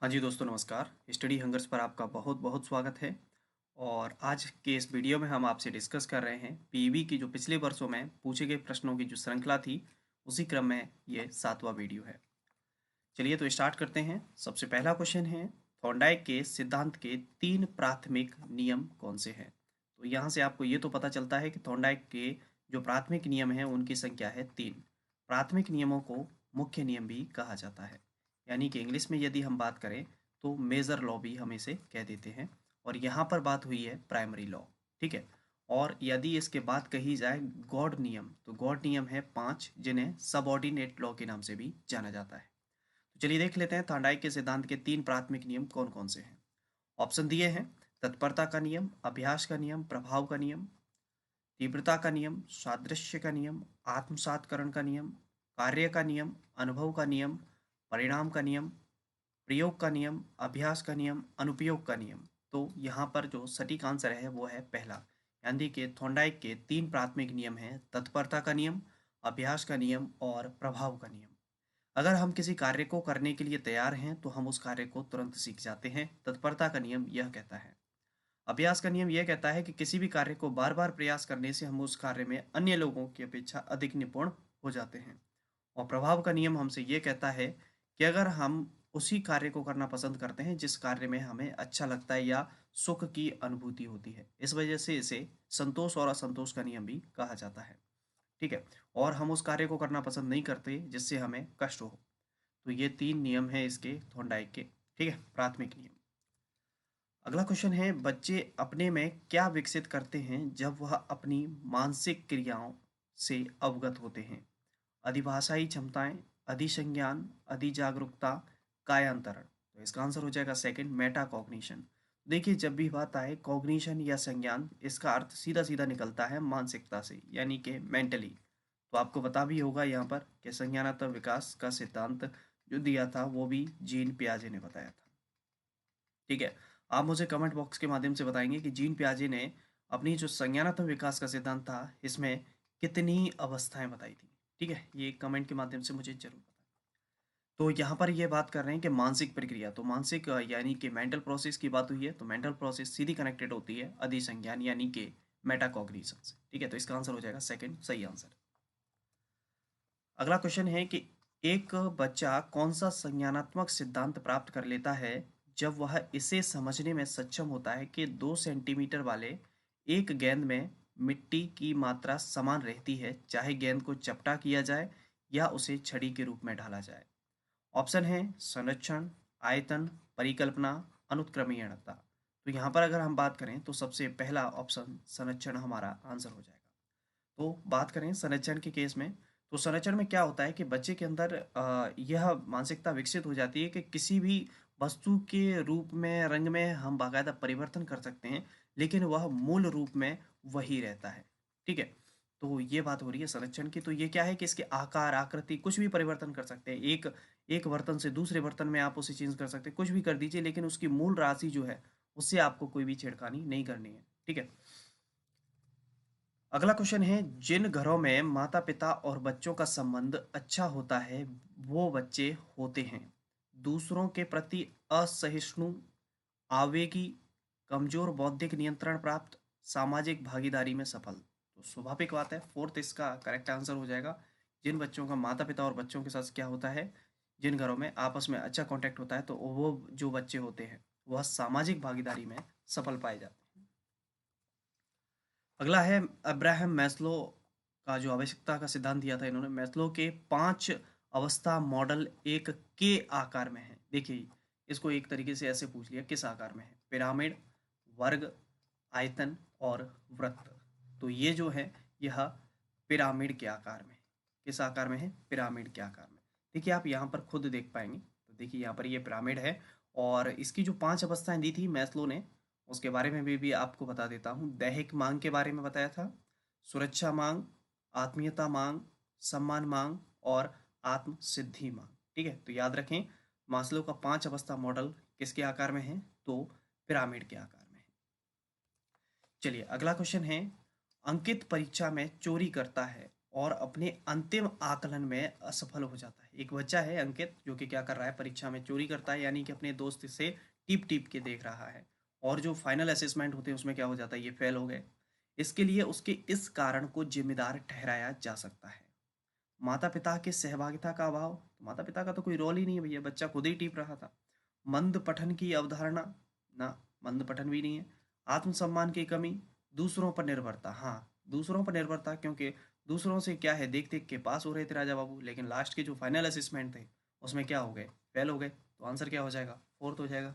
हाँ जी दोस्तों, नमस्कार। स्टडी हंगर्स पर आपका बहुत बहुत स्वागत है। और आज के इस वीडियो में हम आपसे डिस्कस कर रहे हैं पीवी की जो पिछले वर्षों में पूछे गए प्रश्नों की जो श्रृंखला थी, उसी क्रम में ये 7वां वीडियो है। चलिए तो स्टार्ट करते हैं। सबसे पहला क्वेश्चन है, थॉर्नडाइक के सिद्धांत के 3 प्राथमिक नियम कौन से हैं? तो यहाँ से आपको ये तो पता चलता है कि थॉर्नडाइक के जो प्राथमिक नियम हैं उनकी संख्या है 3। प्राथमिक नियमों को मुख्य नियम भी कहा जाता है, यानी कि इंग्लिश में यदि हम बात करें तो मेजर लॉ भी हम इसे कह देते हैं। और यहाँ पर बात हुई है प्राइमरी लॉ, ठीक है। और यदि इसके बाद कही जाए गॉड नियम, तो गॉड नियम है 5, जिन्हें सबऑर्डिनेट लॉ के नाम से भी जाना जाता है। तो चलिए देख लेते हैं थॉर्नडाइक के सिद्धांत के 3 प्राथमिक नियम कौन कौन से हैं। ऑप्शन दिए हैं, तत्परता का नियम, अभ्यास का नियम, प्रभाव का नियम, तीव्रता का नियम, सादृश्य का नियम, आत्मसातकरण का नियम, कार्य का नियम, अनुभव का नियम, परिणाम का नियम, प्रयोग का नियम, अभ्यास का नियम, अनुप्रयोग का नियम। तो यहाँ पर जो सटीक आंसर है वो है पहला, यानी कि थॉर्नडाइक के 3 प्राथमिक नियम हैं, तत्परता का नियम, अभ्यास का नियम और प्रभाव का नियम। अगर हम किसी कार्य को करने के लिए तैयार हैं तो हम उस कार्य को तुरंत सीख जाते हैं, तत्परता का नियम यह कहता है। अभ्यास का नियम यह कहता है कि किसी भी कार्य को बार बार प्रयास करने से हम उस कार्य में अन्य लोगों की अपेक्षा अधिक निपुण हो जाते हैं। और प्रभाव का नियम हमसे ये कहता है कि अगर हम उसी कार्य को करना पसंद करते हैं जिस कार्य में हमें अच्छा लगता है या सुख की अनुभूति होती है, इस वजह से इसे संतोष और असंतोष का नियम भी कहा जाता है, ठीक है। और हम उस कार्य को करना पसंद नहीं करते जिससे हमें कष्ट हो। तो ये 3 नियम हैं इसके थॉर्नडाइक के, ठीक है, प्राथमिक नियम। अगला क्वेश्चन है, बच्चे अपने में क्या विकसित करते हैं जब वह अपनी मानसिक क्रियाओं से अवगत होते हैं? अधिभाषाई क्षमताएं, अधिसंज्ञान, अधिजागरूकता, कायांतरण। तो इसका आंसर हो जाएगा सेकंड, मेटा कॉग्निशन। देखिए, जब भी बात आए कॉग्निशन या संज्ञान, इसका अर्थ सीधा सीधा निकलता है मानसिकता से, यानी कि मेंटली। तो आपको पता भी होगा यहाँ पर कि संज्ञानात्मक विकास का सिद्धांत जो दिया था वो भी जीन पियाजे ने बताया था, ठीक है। आप मुझे कमेंट बॉक्स के माध्यम से बताएंगे कि जीन पियाजे ने अपनी जो संज्ञानात्मक विकास का सिद्धांत था इसमें कितनी अवस्थाएं बताई थी, ठीक है। ये कमेंट के माध्यम से मुझे जरूर बताएं। तो यहाँ पर ये बात कर रहे हैं कि मानसिक प्रक्रिया, तो मानसिक यानी कि मेंटल प्रोसेस की बात हुई है, तो मेंटल प्रोसेस सीधी कनेक्टेड होती है अधिसंज्ञान यानी कि मेटाकॉग्निशन से, ठीक है। तो इसका आंसर हो जाएगा सेकंड, सही आंसर। अगला क्वेश्चन है कि एक बच्चा कौन सा संज्ञानात्मक सिद्धांत प्राप्त कर लेता है जब वह इसे समझने में सक्षम होता है कि 2 सेंटीमीटर वाले एक गेंद में मिट्टी की मात्रा समान रहती है, चाहे गेंद को चपटा किया जाए या उसे छड़ी के रूप में ढाला जाए। ऑप्शन है संरक्षण, आयतन, परिकल्पना, अनुत्क्रमणीयता। तो यहाँ पर अगर हम बात करें तो सबसे पहला ऑप्शन संरक्षण हमारा आंसर हो जाएगा। तो बात करें संरक्षण के केस में, तो संरक्षण में क्या होता है कि बच्चे के अंदर यह मानसिकता विकसित हो जाती है कि किसी भी वस्तु के रूप में, रंग में हम बाकायदा परिवर्तन कर सकते हैं, लेकिन वह मूल रूप में वही रहता है, ठीक है। तो ये बात हो रही है संरक्षण की। तो ये क्या है कि इसके आकार, आकृति कुछ भी परिवर्तन कर सकते हैं। एक एक बर्तन से दूसरे बर्तन में आप उसे चेंज कर सकते हैं, कुछ भी कर दीजिए, लेकिन उसकी मूल राशि जो है उससे आपको कोई भी छेड़खानी नहीं करनी है, ठीक है। अगला क्वेश्चन है, जिन घरों में माता पिता और बच्चों का संबंध अच्छा होता है वो बच्चे होते हैं दूसरों के प्रति असहिष्णु, आवेगी, कमजोर बौद्धिक नियंत्रण प्राप्त, सामाजिक भागीदारी में सफल। तो स्वाभाविक बात है, फोर्थ इसका करेक्ट आंसर हो जाएगा। जिन बच्चों का माता पिता और बच्चों के साथ क्या होता है, जिन घरों में आपस में अच्छा कांटेक्ट होता है, तो वो जो बच्चे होते हैं वह सामाजिक भागीदारी में सफल पाए जाते हैं। अगला है, अब्राहम मैस्लो का जो आवश्यकता का सिद्धांत दिया था इन्होंने, मैस्लो के 5 अवस्था मॉडल एक के आकार में है। देखिए, इसको एक तरीके से ऐसे पूछ लिया, किस आकार में है? पिरामिड, वर्ग, आयतन और वृत्त। तो ये जो है यह पिरामिड के आकार में है। किस आकार में है? पिरामिड के आकार में। देखिए, आप यहाँ पर खुद देख पाएंगे। तो देखिए यहाँ पर ये पिरामिड है, और इसकी जो 5 अवस्थाएं दी थी मैस्लो ने, उसके बारे में भी आपको बता देता हूँ। दैहिक मांग के बारे में बताया था, सुरक्षा मांग, आत्मीयता मांग, सम्मान मांग और आत्म सिद्धि मांग, ठीक है। तो याद रखें, मास्लो का 5 अवस्था मॉडल किसके आकार में है? तो पिरामिड के आकार में है। चलिए अगला क्वेश्चन है, अंकित परीक्षा में चोरी करता है और अपने अंतिम आकलन में असफल हो जाता है। एक बच्चा है अंकित, जो कि क्या कर रहा है, परीक्षा में चोरी करता है, यानी कि अपने दोस्त से टीप टीप के देख रहा है, और जो फाइनल असेसमेंट होते हैं उसमें क्या हो जाता है, ये फेल हो गए। इसके लिए उसके इस कारण को जिम्मेदार ठहराया जा सकता है। माता पिता के सहभागिता का अभाव, तो माता पिता का तो कोई रोल ही नहीं है भैया, बच्चा खुद ही टीप रहा था। मंद पठन की अवधारणा, ना, मंद पठन भी नहीं है। आत्मसम्मान की कमी, दूसरों पर निर्भरता, हाँ, दूसरों पर निर्भरता, क्योंकि दूसरों से क्या है, देख देख के पास हो रहे थे राजा बाबू, लेकिन लास्ट के जो फाइनल असेसमेंट थे उसमें क्या हो गए, फेल हो गए। तो आंसर क्या हो जाएगा, फोर्थ हो जाएगा।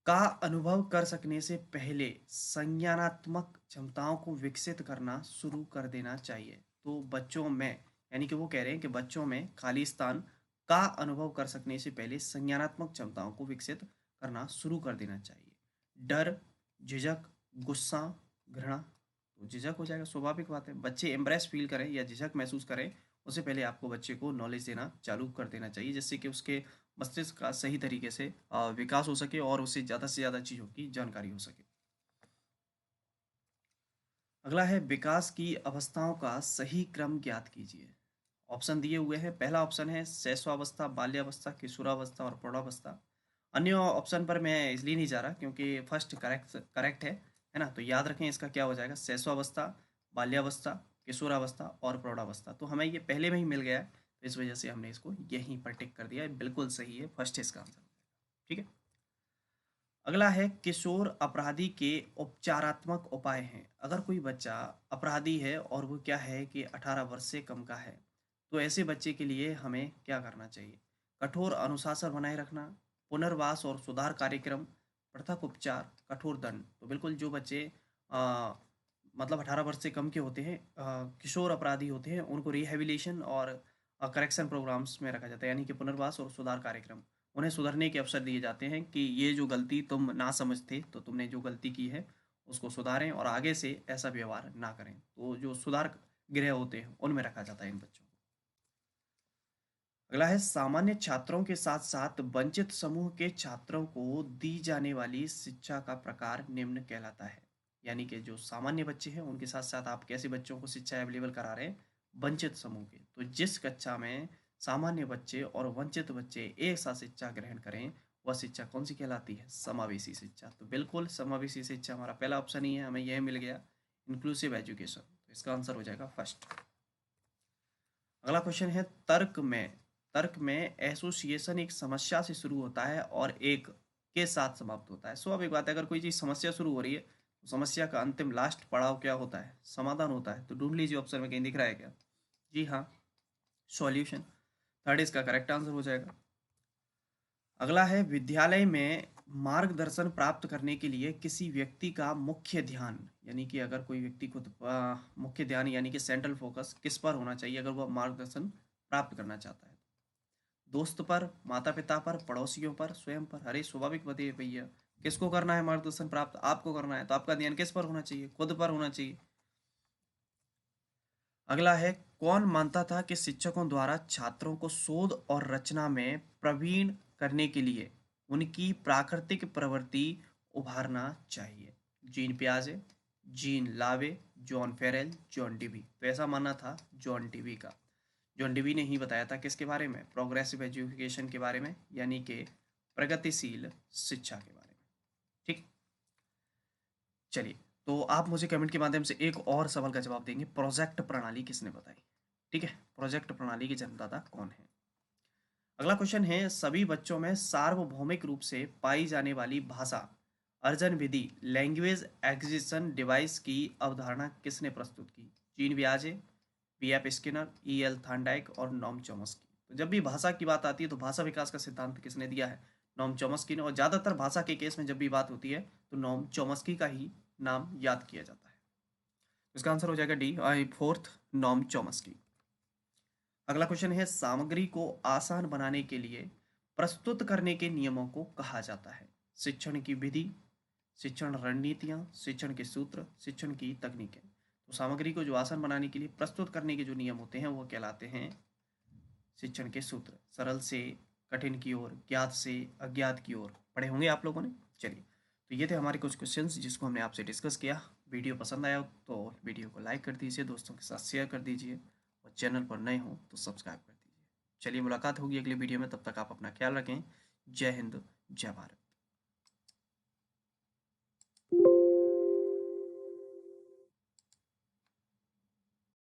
का अनुभव कर सकने से पहले संज्ञानात्मक क्षमताओं को विकसित करना शुरू कर देना चाहिए। तो बच्चों में, यानी कि वो कह रहे हैं कि बच्चों में खाली स्थान का अनुभव कर सकने से पहले संज्ञानात्मक क्षमताओं को विकसित करना शुरू कर देना चाहिए। डर, झिझक, गुस्सा, घृणा, तो झिझक हो जाएगा, स्वाभाविक बात है। बच्चे एम्ब्रेस फील करें या झिझक महसूस करें, उससे पहले आपको बच्चे को नॉलेज देना चालू कर देना चाहिए, जिससे कि उसके मस्तिष्क का सही तरीके से विकास हो सके और उसे ज़्यादा से ज़्यादा चीज़ों की जानकारी हो सके। अगला है, विकास की अवस्थाओं का सही क्रम ज्ञात कीजिए। ऑप्शन दिए हुए हैं। पहला ऑप्शन है शैशवावस्था, बाल्यावस्था, किशोरावस्था और प्रौढ़ावस्था। अन्य ऑप्शन पर मैं इसलिए नहीं जा रहा क्योंकि फर्स्ट करेक्ट करेक्ट है ना। तो याद रखें, इसका क्या हो जाएगा, शैशवावस्था, बाल्यावस्था, किशोरावस्था और प्रौढ़ावस्था। तो हमें ये पहले में ही मिल गया है, तो इस वजह से हमने इसको यहीं पर टिक कर दिया है। बिल्कुल सही है, फर्स्ट इसका आंसर। ठीक है। अगला है, किशोर अपराधी के उपचारात्मक उपाय हैं। अगर कोई बच्चा अपराधी है और वो क्या है कि 18 वर्ष से कम का है, तो ऐसे बच्चे के लिए हमें क्या करना चाहिए। कठोर अनुशासन बनाए रखना, पुनर्वास और सुधार कार्यक्रम, पृथक उपचार, कठोर दंड। तो बिल्कुल जो बच्चे आ, मतलब 18 वर्ष से कम के होते हैं, किशोर अपराधी होते हैं, उनको रिहेबिलिटेशन और करेक्शन प्रोग्राम्स में रखा जाता है, यानी कि पुनर्वास और सुधार कार्यक्रम। उन्हें सुधरने के अवसर दिए जाते हैं कि ये जो गलती तुम ना समझ थे, तो तुमने जो गलती की है उसको सुधारें और आगे से ऐसा व्यवहार ना करें। तो जो सुधार गृह होते हैं उनमें रखा जाता है इन बच्चों को। अगला है, सामान्य छात्रों के साथ साथ वंचित समूह के छात्रों को दी जाने वाली शिक्षा का प्रकार निम्न कहलाता है। यानी कि जो सामान्य बच्चे हैं उनके साथ साथ आप कैसे बच्चों को शिक्षा अवेलेबल करा रहे हैं, वंचित समूह के। तो जिस कक्षा में सामान्य बच्चे और वंचित बच्चे एक साथ शिक्षा ग्रहण करें, वह शिक्षा कौन सी कहलाती है, समावेशी शिक्षा। तो बिल्कुल समावेशी शिक्षा हमारा पहला ऑप्शन ही है, हमें यह मिल गया, इंक्लूसिव एजुकेशन। तो इसका आंसर हो जाएगा फर्स्ट। अगला क्वेश्चन है, तर्क में एसोसिएशन एक समस्या से शुरू होता है और एक के साथ समाप्त होता है। स्वाभाविक बात है, अगर कोई चीज समस्या शुरू हो रही है तो समस्या का अंतिम लास्ट पड़ाव क्या होता है, समाधान होता है। तो ढूंढ लीजिए, ऑप्शन में कहीं दिख रहा है क्या, जी हाँ, सॉल्यूशन। थर्ड इसका करेक्ट आंसर हो जाएगा। अगला है, विद्यालय में मार्गदर्शन प्राप्त करने के लिए किसी व्यक्ति का मुख्य ध्यान, यानी कि अगर कोई व्यक्ति को मुख्य ध्यान यानी कि सेंट्रल फोकस किस पर होना चाहिए अगर वह मार्गदर्शन प्राप्त करना चाहता है। दोस्त पर, माता पिता पर, पड़ोसियों पर, स्वयं पर। अरे स्वाभाविक बताइए भैया, किसको करना है मार्गदर्शन प्राप्त, आपको करना है, तो आपका ध्यान किस पर होना चाहिए, खुद पर होना चाहिए। अगला है, कौन मानता था कि शिक्षकों द्वारा छात्रों को शोध और रचना में प्रवीण करने के लिए उनकी प्राकृतिक प्रवृत्ति उभारना चाहिए। जीन पियाजे, जीन लावे, जॉन फेरेल, जॉन डिवी। तो ऐसा मानना था जॉन डिवी का। जॉन डिवी ने ही बताया था किसके बारे में, प्रोग्रेसिव एजुकेशन के बारे में, यानी कि प्रगतिशील शिक्षा के बारे में। ठीक, चलिए, तो आप मुझे कमेंट के माध्यम से एक और सवाल का जवाब देंगे, प्रोजेक्ट प्रणाली किसने बताई। ठीक है, प्रोजेक्ट प्रणाली के जन्मदाता कौन है। अगला क्वेश्चन है, सभी बच्चों में सार्वभौमिक रूप से पाई जाने वाली भाषा अर्जन विधि लैंग्वेज एक्विजिशन डिवाइस की अवधारणा किसने प्रस्तुत की। जीन ब्याजे, B F Skinner, E L Thorndike और नॉम चॉम्स्की। तो जब भी भाषा की बात आती है तो भाषा विकास का सिद्धांत किसने दिया है, नॉम चॉम्स्की ने। और ज़्यादातर भाषा के केस में जब भी बात होती है तो नॉम चॉम्स्की का ही नाम याद किया जाता है। इसका आंसर हो जाएगा डी, आई फोर्थ, नॉम चॉम्स्की। अगला क्वेश्चन है, सामग्री को आसान बनाने के लिए प्रस्तुत करने के नियमों को कहा जाता है। शिक्षण की विधि, शिक्षण रणनीतियाँ, शिक्षण के सूत्र, शिक्षण की तकनीकें। तो सामग्री को जो आसान बनाने के लिए प्रस्तुत करने के जो नियम होते हैं वो कहलाते हैं शिक्षण के सूत्र। सरल से कठिन की ओर, ज्ञात से अज्ञात की ओर, पढ़े होंगे आप लोगों ने। चलिए, तो ये थे हमारे कुछ क्वेश्चंस जिसको हमने आपसे डिस्कस किया। वीडियो पसंद आया हो तो वीडियो को लाइक कर दीजिए, दोस्तों के साथ शेयर कर दीजिए और चैनल पर नए हो तो सब्सक्राइब कर दीजिए। चलिए मुलाकात होगी अगली वीडियो में, तब तक आप अपना ख्याल रखें। जय हिंद, जय भारत।